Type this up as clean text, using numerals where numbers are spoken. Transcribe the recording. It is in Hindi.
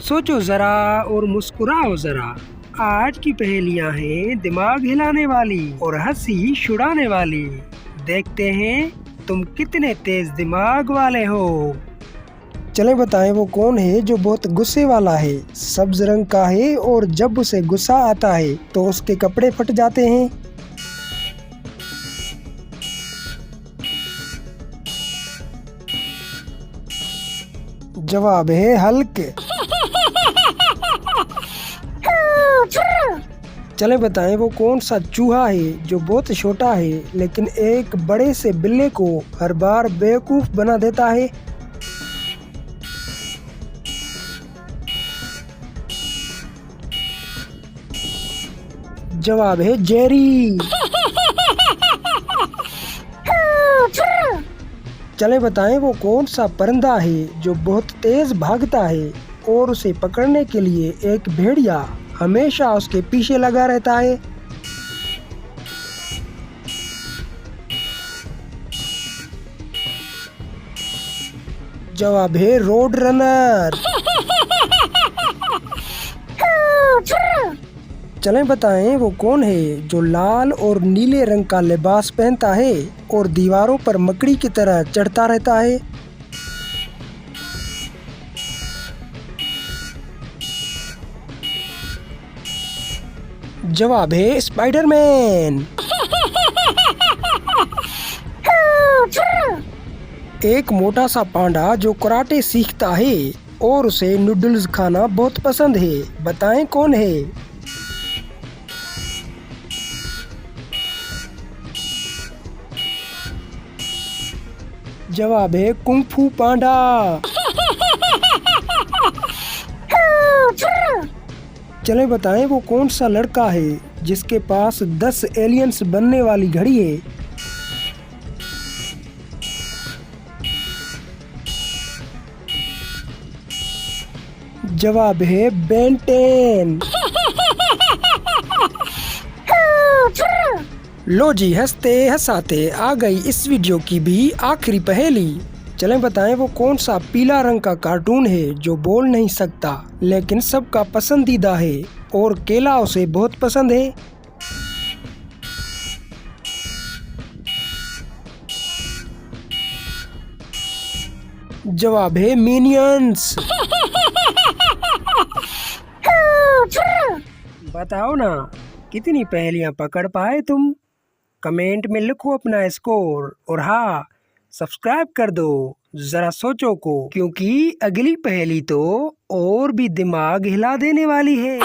सोचो जरा और मुस्कुराओ जरा। आज की पहेलियां हैं दिमाग हिलाने वाली और हंसी छुड़ाने वाली। देखते हैं तुम कितने तेज दिमाग वाले हो। चलें बताएं वो कौन है जो बहुत गुस्से वाला है, सब्ज रंग का है और जब उसे गुस्सा आता है तो उसके कपड़े फट जाते हैं। जवाब है हल्क। चलें बताएं वो कौन सा चूहा है जो बहुत छोटा है लेकिन एक बड़े से बिल्ली को हर बार बेवकूफ बना देता है। जवाब है जेरी। चलें बताएं वो कौन सा परिंदा है जो बहुत तेज भागता है और उसे पकड़ने के लिए एक भेड़िया हमेशा उसके पीछे लगा रहता है। जवाब है रोड रनर। चलें बताएं वो कौन है जो लाल और नीले रंग का लिबास पहनता है और दीवारों पर मकड़ी की तरह चढ़ता रहता है। जवाब है स्पाइडरमैन। एक मोटा सा पांडा जो कराटे सीखता है और उसे नूडल्स खाना बहुत पसंद है। बताएं कौन है। जवाब है कुंग फू पांडा। चलें बताएं वो कौन सा लड़का है जिसके पास 10 एलियंस बनने वाली घड़ी है। जवाब है बेन 10। लो जी, हंसते हंसाते आ गई इस वीडियो की भी आखिरी पहेली। चलें बताएं वो कौन सा पीला रंग का कार्टून है जो बोल नहीं सकता लेकिन सबका पसंदीदा है और केला उसे बहुत पसंद है। जवाब है मिनियंस। बताओ ना कितनी पहेलियां पकड़ पाए तुम। कमेंट में लिखो अपना स्कोर और हाँ, सब्सक्राइब कर दो जरा सोचो को, क्योंकि अगली पहेली तो और भी दिमाग हिला देने वाली है।